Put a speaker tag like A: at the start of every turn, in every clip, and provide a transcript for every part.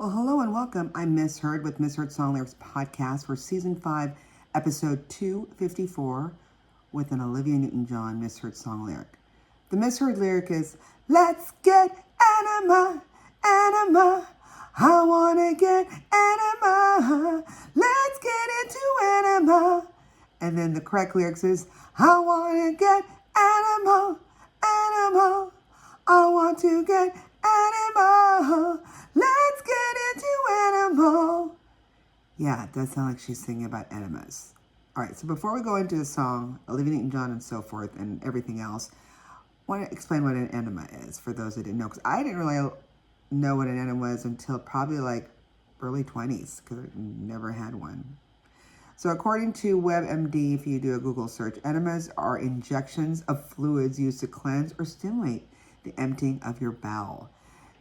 A: Well, hello and welcome. I'm Miss Heard with Miss Heard Song Lyrics podcast for season 5, episode 254 with an Olivia Newton John Miss Heard Song Lyric. The Miss Heard lyric is, let's get anima, anima. I wanna get anima. Let's get into anima. And then the correct lyrics is, I wanna get animal, animal. I want to get animal. Let's get into animal. Yeah, it does sound like she's singing about enemas. All right, so before we go into the song, Olivia Newton John and so forth and everything else, I want to explain what an enema is for those that didn't know, because I didn't really know what an enema was until probably like early 20s, because I never had one. So according to WebMD, if you do a Google search, enemas are injections of fluids used to cleanse or stimulate the emptying of your bowel.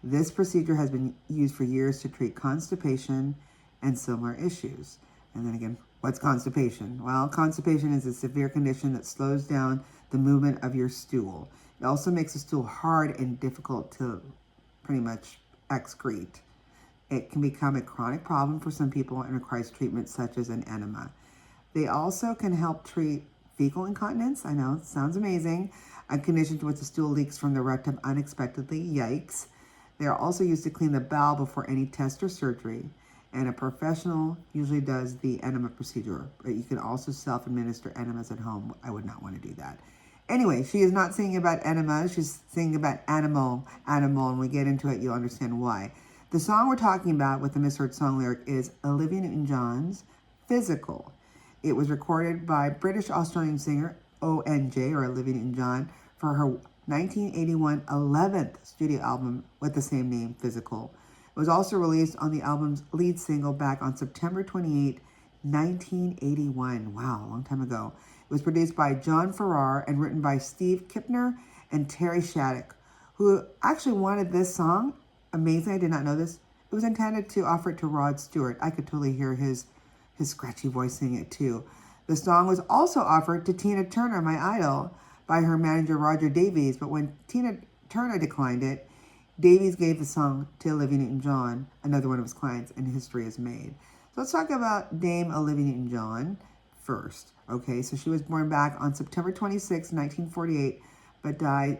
A: This procedure has been used for years to treat constipation and similar issues. And then again, what's constipation? Well, constipation is a severe condition that slows down the movement of your stool. It also makes the stool hard and difficult to pretty much excrete. It can become a chronic problem for some people and requires treatment such as an enema. They also can help treat fecal incontinence. I know, it sounds amazing. A condition to which the stool leaks from the rectum unexpectedly. Yikes. They are also used to clean the bowel before any test or surgery. And a professional usually does the enema procedure. But you can also self-administer enemas at home. I would not want to do that. Anyway, she is not singing about enema. She's singing about animal. And when we get into it, you'll understand why. The song we're talking about with the Miss Heard song lyric is Olivia Newton John's Physical. It was recorded by British-Australian singer ONJ, or Olivia Newton John, for her 1981 11th studio album with the same name, Physical. It was also released on the album's lead single back on September 28, 1981. Wow, a long time ago. It was produced by John Farrar and written by Steve Kipner and Terry Shattuck, who actually wanted this song. Amazing, I did not know this. It was intended to offer it to Rod Stewart. I could totally hear his scratchy voice singing it too. The song was also offered to Tina Turner, my idol, by her manager Roger Davies, but when Tina Turner declined it, Davies gave the song to Olivia Newton John, another one of his clients, and history is made. So let's talk about Dame Olivia Newton John first. Okay, so she was born back on September 26, 1948, but died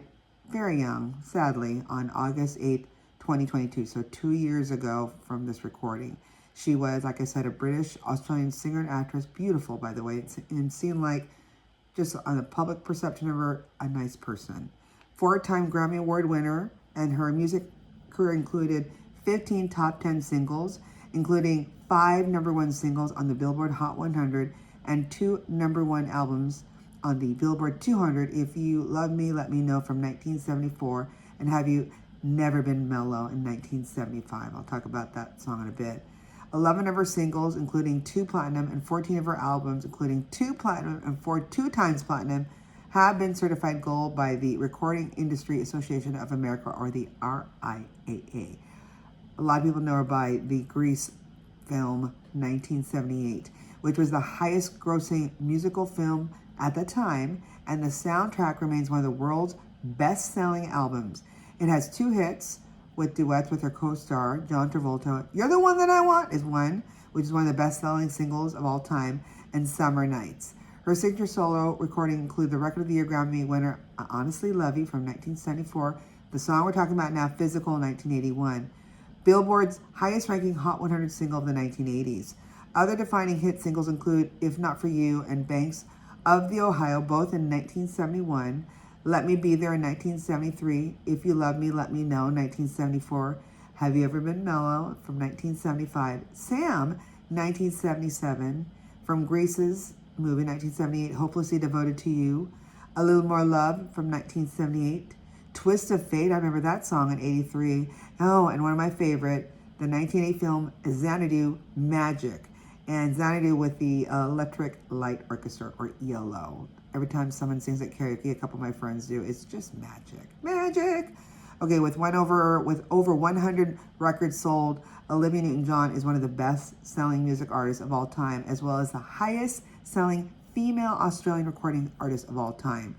A: very young, sadly, on August 8, 2022, so 2 years ago from this recording. She was, like I said, a British-Australian singer and actress, beautiful, by the way, and seemed like, just on the public perception of her, a nice person. 4-time Grammy Award winner, and her music career included 15 top 10 singles, including 5 #1 singles on the Billboard Hot 100 and 2 #1 albums on the Billboard 200, If You Love Me, Let Me Know from 1974, and Have You Never Been Mellow in 1975. I'll talk about that song in a bit. 11 of her singles, including 2 platinum, and 14 of her albums, including 2 platinum and 4 2x platinum, have been certified gold by the Recording Industry Association of America, or the RIAA. A lot of people know her by the Grease film 1978, which was the highest grossing musical film at the time, and the soundtrack remains one of the world's best-selling albums. It has 2 hits, with duets with her co-star, John Travolta. You're the One That I Want is one, which is one of the best-selling singles of all time, and Summer Nights. Her signature solo recording include the Record of the Year Grammy winner, I Honestly Love You from 1974, the song we're talking about now, Physical, 1981, Billboard's highest-ranking Hot 100 single of the 1980s. Other defining hit singles include If Not For You and Banks of the Ohio, both in 1971, Let Me Be There in 1973, If You Love Me, Let Me Know, 1974, Have You Ever Been Mellow from 1975, Sam, 1977, from Grease's movie 1978, Hopelessly Devoted to You, A Little More Love from 1978, Twist of Fate, I remember that song in 83, oh, and one of my favorite, the 1980 film Xanadu, Magic, and Xanadu with the Electric Light Orchestra, or ELO. Every time someone sings at karaoke, a couple of my friends do, it's just magic. Magic! Okay, with over 100 records sold, Olivia Newton John is one of the best-selling music artists of all time, as well as the highest-selling female Australian recording artist of all time.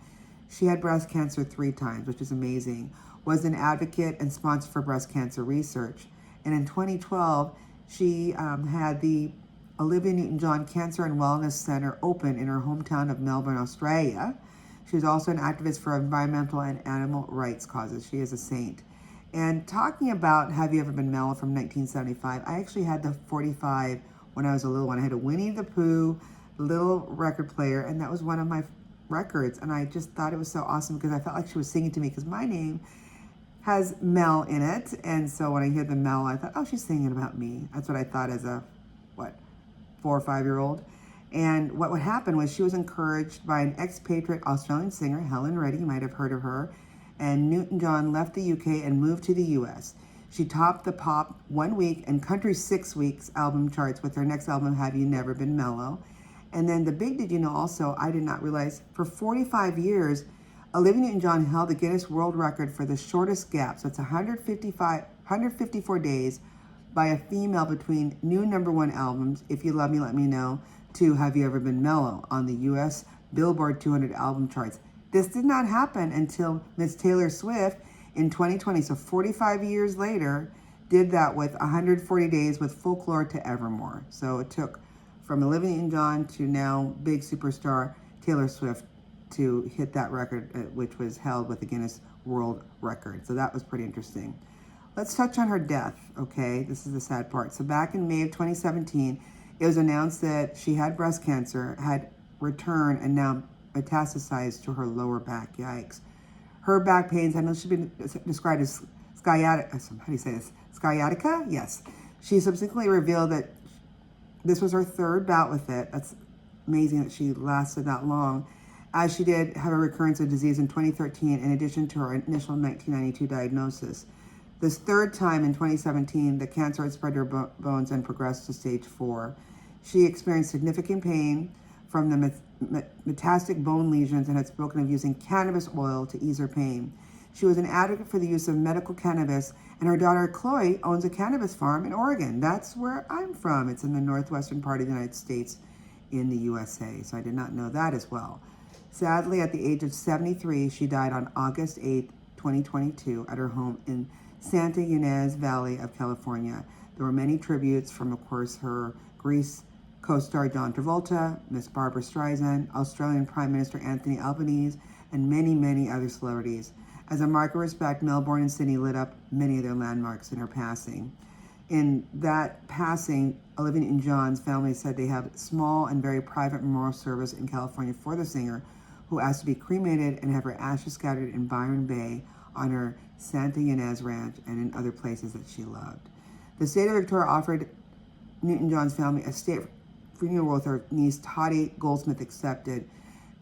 A: She had breast cancer 3 times, which is amazing, was an advocate and sponsor for breast cancer research, And in 2012, she had the Olivia Newton John Cancer and Wellness Center open in her hometown of Melbourne, Australia. She was also an activist for environmental and animal rights causes. She is a saint. And talking about Have You Ever Been Mellow from 1975, I actually had the 45 when I was a little one. I had a Winnie the Pooh little record player, and that was one of my records. And I just thought it was so awesome because I felt like she was singing to me because my name has Mel in it. And so when I hear the Mel, I thought, oh, she's singing about me. That's what I thought as a, 4 or 5 year old. And what would happen was she was encouraged by an expatriate Australian singer, Helen Reddy. You might have heard of her. And Newton John left the UK and moved to the US. She topped the pop 1 week and country 6 weeks album charts with her next album, Have You Never Been Mellow. And then the big did you know also, I did not realize, for 45 years, Olivia Newton John held the Guinness World Record for the shortest gap. So it's 154 days by a female between new #1 albums, If You Love Me, Let Me Know, to Have You Ever Been Mellow on the US Billboard 200 album charts. This did not happen until Miss Taylor Swift in 2020. So 45 years later, did that with 140 days with Folklore to Evermore. So it took from Olivia Newton John to now big superstar Taylor Swift to hit that record, which was held with the Guinness World Record. So that was pretty interesting. Let's touch on her death, okay? This is the sad part. So back in May of 2017, it was announced that she had breast cancer, had returned, and now metastasized to her lower back. Yikes. Her back pains, I know she's been described as sciatica. How do you say this? Sciatica? Yes. She subsequently revealed that this was her third bout with it. That's amazing that she lasted that long, as she did have a recurrence of disease in 2013 in addition to her initial 1992 diagnosis. This third time in 2017, the cancer had spread to her bones and progressed to stage 4. She experienced significant pain from the metastatic bone lesions and had spoken of using cannabis oil to ease her pain. She was an advocate for the use of medical cannabis, and her daughter Chloe owns a cannabis farm in Oregon. That's where I'm from. It's in the northwestern part of the United States in the USA, so I did not know that as well. Sadly, at the age of 73, she died on August 8, 2022, at her home in Santa Ynez Valley of California. There were many tributes from, of course, her Grease co-star John Travolta, Miss Barbara Streisand, Australian Prime Minister Anthony Albanese, and many, many other celebrities. As a mark of respect, Melbourne and Sydney lit up many of their landmarks in her passing. In that passing, Olivia Newton John's family said they have a small and very private memorial service in California for the singer, who asked to be cremated and have her ashes scattered in Byron Bay on her Santa Ynez Ranch and in other places that she loved. The state of Victoria offered Newton John's family a state funeral with her niece Toddy Goldsmith accepted.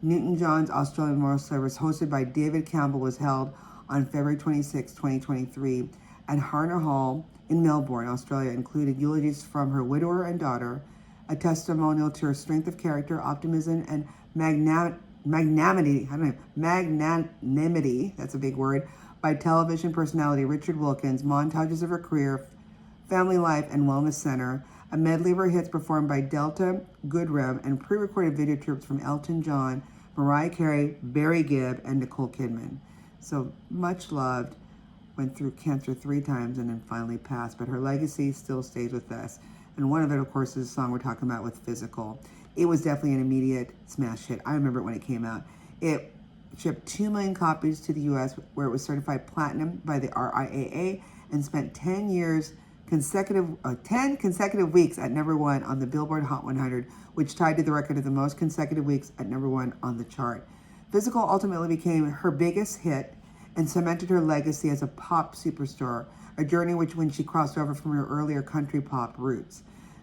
A: Newton John's Australian memorial service, hosted by David Campbell, was held on February 26, 2023 at Harner Hall in Melbourne, Australia, included eulogies from her widower and daughter, a testimonial to her strength of character, optimism, and magnanimity, that's a big word, by television personality Richard Wilkins, montages of her career, family life, and wellness center, a medley of her hits performed by Delta Goodrem, and pre-recorded video tributes from Elton John, Mariah Carey, Barry Gibb, and Nicole Kidman. So much loved, went through cancer 3 times and then finally passed, but her legacy still stays with us. And one of it, of course, is the song we're talking about with Physical. It was definitely an immediate smash hit. I remember it when it came out. It shipped 2 million copies to the US, where it was certified platinum by the RIAA, and spent 10 consecutive weeks at #1 on the Billboard Hot 100, which tied to the record of the most consecutive weeks at #1 on the chart. Physical ultimately became her biggest hit and cemented her legacy as a pop superstar, a journey which when she crossed over from her earlier country pop roots.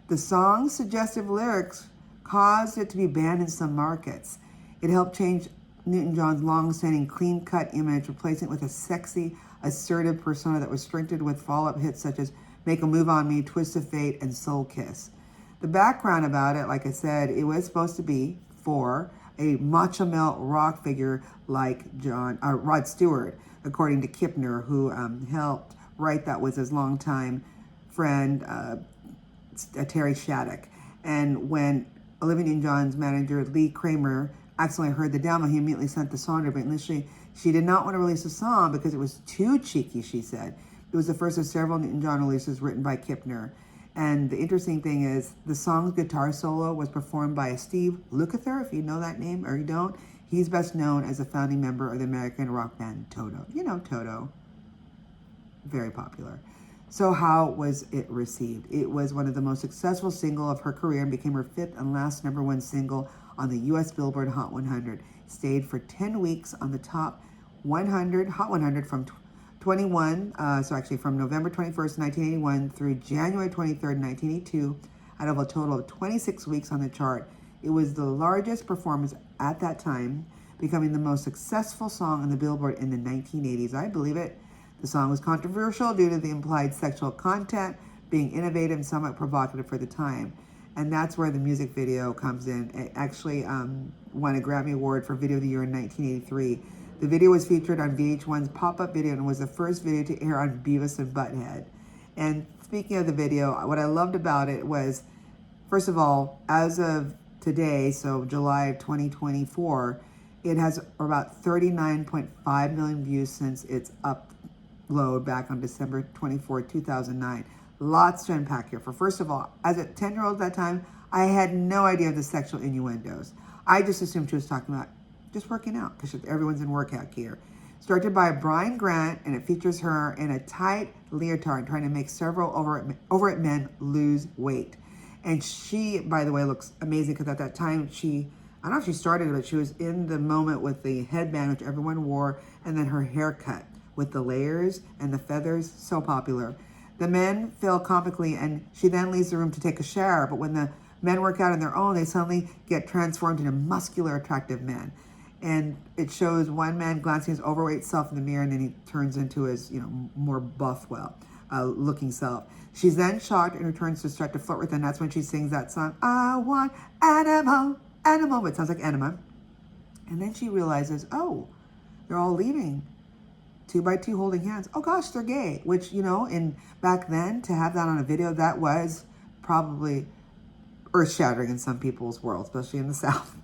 A: The song's suggestive lyrics caused it to be banned in some markets. It helped change Newton John's long-standing clean-cut image, replacing it with a sexy, assertive persona that was strengthened with follow-up hits such as Make a Move on Me, Twist of Fate, and Soul Kiss. The background about it, like I said, it was supposed to be for a macho male rock figure like Rod Stewart, according to Kipner, who helped write that with his longtime friend, Terry Shattuck. And when Olivia Newton John's manager, Lee Kramer, accidentally heard the demo, he immediately sent the song to her. But initially, she did not want to release the song because it was too cheeky, she said. It was the first of several Newton John releases written by Kipner. And the interesting thing is, the song's guitar solo was performed by Steve Lukather, if you know that name or you don't. He's best known as a founding member of the American rock band Toto. You know Toto. Very popular. So how was it received? It was one of the most successful singles of her career and became her fifth and last #1 single on the U.S. Billboard Hot 100. Stayed for 10 weeks on the top 100, Hot 100 from from November 21st, 1981 through January 23rd, 1982, out of a total of 26 weeks on the chart. It was the largest performance at that time, becoming the most successful song on the Billboard in the 1980s. I believe it. The song was controversial due to the implied sexual content, being innovative and somewhat provocative for the time. And that's where the music video comes in. It actually won a Grammy Award for Video of the Year in 1983. The video was featured on VH1's Pop-Up Video and was the first video to air on Beavis and Butthead. And speaking of the video, what I loved about it was, first of all, as of today, so July of 2024, it has about 39.5 million views since its upload back on December 24, 2009. Lots to unpack here. First of all, as a 10-year-old at that time, I had no idea of the sexual innuendos. I just assumed she was talking about just working out because everyone's in workout gear. Directed by Brian Grant, and it features her in a tight leotard trying to make several overweight men lose weight. And she, by the way, looks amazing because at that time I don't know if she started it, but she was in the moment with the headband, which everyone wore, and then her haircut with the layers and the feathers, so popular. The men fail comically, and she then leaves the room to take a shower. But when the men work out on their own, they suddenly get transformed into muscular, attractive men. And it shows one man glancing his overweight self in the mirror, and then he turns into his, more buff, looking self. She's then shocked and returns to start to flirt with him. That's when she sings that song, I want animal, but it sounds like enema. And then she realizes, oh, they're all leaving. 2 by 2 holding hands. Oh gosh, they're gay. Which, in back then, to have that on a video, that was probably earth-shattering in some people's world, especially in the South.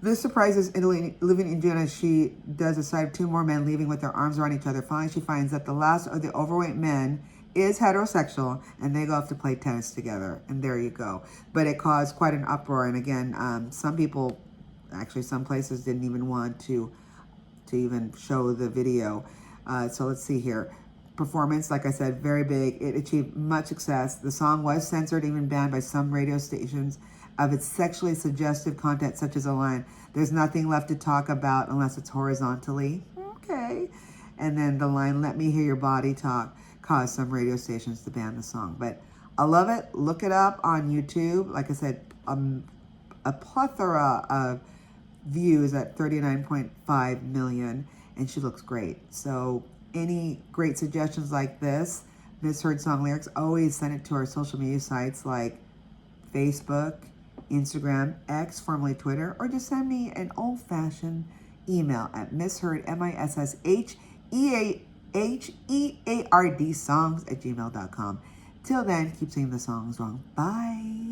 A: This surprises Olivia Newton John as she does a sight of 2 more men leaving with their arms around each other. Finally, she finds that the last of the overweight men is heterosexual, and they go off to play tennis together. And there you go. But it caused quite an uproar. And again, some people, actually some places didn't even want to even show the video. So let's see here. Performance, like I said, very big. It achieved much success. The song was censored, even banned by some radio stations of its sexually suggestive content, such as a line, "There's nothing left to talk about unless it's horizontally." Okay. And then the line, "Let me hear your body talk," caused some radio stations to ban the song. But I love it. Look it up on YouTube. Like I said, a plethora of views at 39.5 million, and she looks great. So any great suggestions like this, misheard song lyrics, always send it to our social media sites like Facebook, Instagram, X, formerly Twitter, or just send me an old-fashioned email at misheard, MISSHEARD songs@gmail.com. Till then, keep singing the songs wrong. Bye.